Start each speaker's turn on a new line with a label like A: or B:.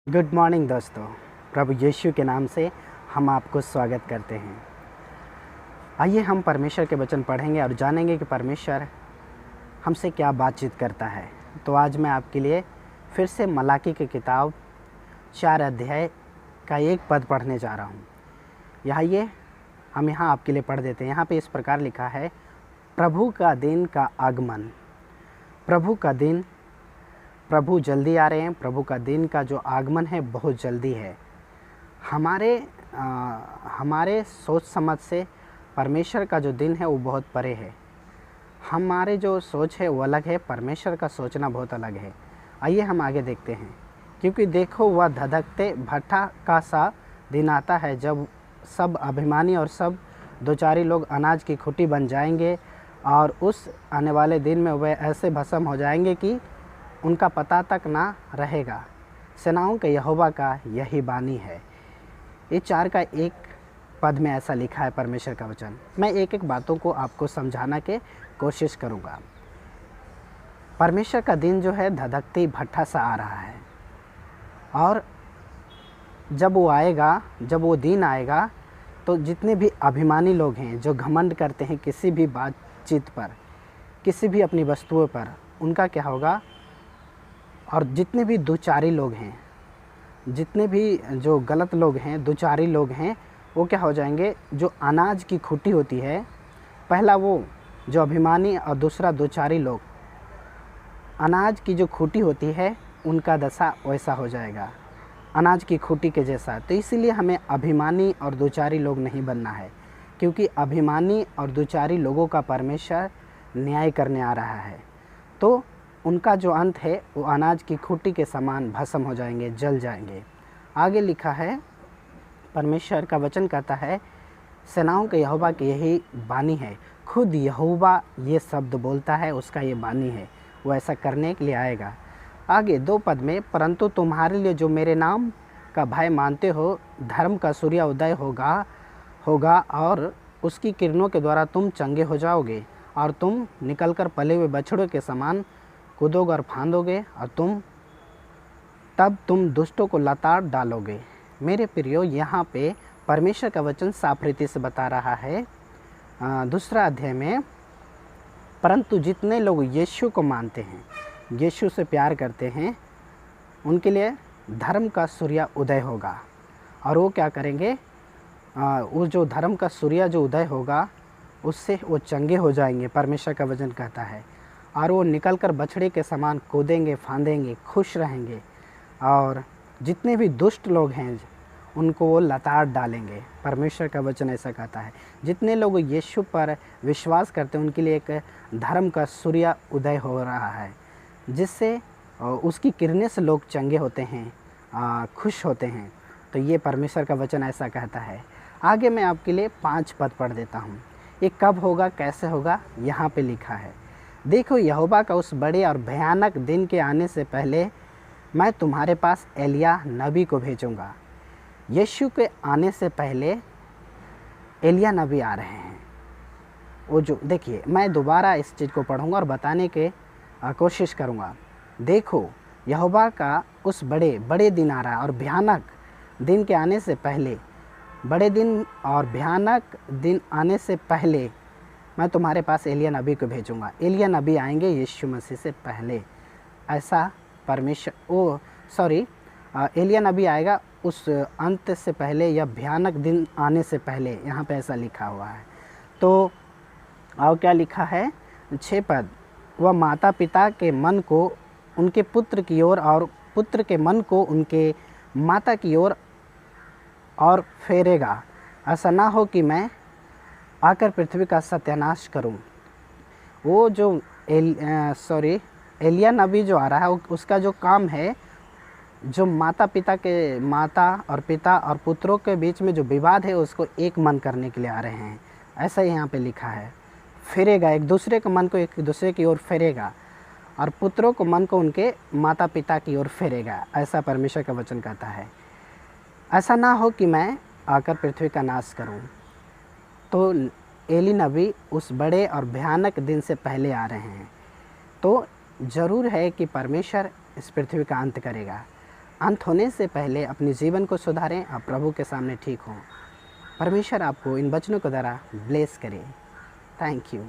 A: Good morning दोस्तों। प्रभु यीशु के नाम से हम आपको स्वागत करते हैं। आइए हम परमेश्वर के वचन पढ़ेंगे और जानेंगे कि परमेश्वर हमसे क्या बातचीत करता है। तो आज मैं आपके लिए फिर से मलाकी की किताब 4 अध्याय का एक पद पढ़ने जा रहा हूँ। आइए हम यहाँ आपके लिए पढ़ देते हैं। यहाँ पे इस प्रकार लिखा है, प्रभु का दिन का आगमन। प्रभु का दिन, प्रभु जल्दी आ रहे हैं। प्रभु का दिन का जो आगमन है बहुत जल्दी है। हमारे सोच समझ से परमेश्वर का जो दिन है वो बहुत परे है। हमारे जो सोच है वो अलग है, परमेश्वर का सोचना बहुत अलग है। आइए हम आगे देखते हैं। क्योंकि देखो वह धधकते भट्ठा का सा दिन आता है जब सब अभिमानी और सब दोचारी लोग अनाज की खुटी बन जाएंगे, और उस आने वाले दिन में वे ऐसे भस्म हो जाएंगे कि उनका पता तक ना रहेगा। सेनाओं के यहोवा का यही बानी है। ये 4 का एक पद में ऐसा लिखा है परमेश्वर का वचन। मैं एक एक बातों को आपको समझाना के कोशिश करूँगा। परमेश्वर का दिन जो है धधकती भट्ठा सा आ रहा है, और जब वो आएगा, जब वो दिन आएगा, तो जितने भी अभिमानी लोग हैं जो घमंड करते हैं किसी भी बातचीत पर, किसी भी अपनी वस्तुओं पर, उनका क्या होगा। और जितने भी दुचारी लोग हैं, जितने भी जो गलत लोग हैं, दुचारी लोग हैं, वो क्या हो जाएंगे। जो अनाज की खुटी होती है, पहला वो जो अभिमानी और दूसरा दुचारी लोग, अनाज की जो खुटी होती है उनका दशा वैसा हो जाएगा, अनाज की खुटी के जैसा। तो इसीलिए हमें अभिमानी और दुचारी लोग नहीं बनना है, क्योंकि अभिमानी और दुचारी लोगों का परमेश्वर न्याय करने आ रहा है। तो उनका जो अंत है वो अनाज की खुटी के समान भस्म हो जाएंगे, जल जाएंगे। आगे लिखा है, परमेश्वर का वचन कहता है, सेनाओं के यहोवा की यही बानी है। खुद यहोवा ये शब्द बोलता है, उसका ये बानी है, वो ऐसा करने के लिए आएगा। आगे 2 पद में, परंतु तुम्हारे लिए जो मेरे नाम का भय मानते हो, धर्म का सूर्य उदय होगा और उसकी किरणों के द्वारा तुम चंगे हो जाओगे, और तुम निकलकर पले हुए बछड़ों के समान कूदोगे और फांदोगे, और तब तुम दुष्टों को लताड़ डालोगे। मेरे प्रियो, यहाँ पे परमेश्वर का वचन साफ रीति से बता रहा है 2 अध्याय में, परंतु जितने लोग यीशु को मानते हैं, यीशु से प्यार करते हैं, उनके लिए धर्म का सूर्य उदय होगा। और वो क्या करेंगे, वो जो धर्म का सूर्य जो उदय होगा उससे वो चंगे हो जाएंगे, परमेश्वर का वचन कहता है। और वो निकलकर बछड़े के समान कूदेंगे, फांदेंगे, खुश रहेंगे, और जितने भी दुष्ट लोग हैं उनको वो लताड़ डालेंगे। परमेश्वर का वचन ऐसा कहता है। जितने लोग यीशु पर विश्वास करते हैं उनके लिए एक धर्म का सूर्य उदय हो रहा है, जिससे उसकी किरणें से लोग चंगे होते हैं, खुश होते हैं। तो ये परमेश्वर का वचन ऐसा कहता है। आगे मैं आपके लिए 5 पद पढ़ देता हूँ। ये कब होगा, कैसे होगा, यहाँ पे लिखा है। देखो, यहोवा का उस बड़े और भयानक दिन के आने से पहले मैं तुम्हारे पास एलिय्याह नबी को भेजूँगा। यीशु के आने से पहले एलिय्याह नबी आ रहे हैं। वो जो देखिए, मैं दोबारा इस चीज़ को पढ़ूँगा और बताने के कोशिश करूँगा। देखो, यहोवा का उस बड़े दिन आ रहा है, और भयानक दिन के आने से पहले, बड़े दिन और भयानक दिन आने से पहले मैं तुम्हारे पास एलिय्याह नबी को भेजूँगा। एलिय्याह नबी आएंगे यीशु मसीह से पहले, ऐसा एलिय्याह नबी आएगा उस अंत से पहले या भयानक दिन आने से पहले, यहाँ पे ऐसा लिखा हुआ है। तो और क्या लिखा है, 6 पद, वह माता पिता के मन को उनके पुत्र की ओर, और पुत्र के मन को उनके माता की ओर और फेरेगा। ऐसा ना हो कि मैं आकर पृथ्वी का सत्यानाश करूं। वो जो एलिय्याह नबी जो आ रहा है, उसका जो काम है, जो माता और पिता और पुत्रों के बीच में जो विवाद है उसको एक मन करने के लिए आ रहे हैं। ऐसा ही यहाँ पे लिखा है। फेरेगा, एक दूसरे के मन को एक दूसरे की ओर फेरेगा, और पुत्रों को मन को उनके माता पिता की ओर फेरेगा, ऐसा परमेश्वर का वचन कहता है। ऐसा ना हो कि मैं आकर पृथ्वी का नाश करूं। तो एली नबी उस बड़े और भयानक दिन से पहले आ रहे हैं। तो ज़रूर है कि परमेश्वर इस पृथ्वी का अंत करेगा। अंत होने से पहले अपने जीवन को सुधारें और प्रभु के सामने ठीक हों। परमेश्वर आपको इन वचनों के द्वारा ब्लेस करे। Thank you.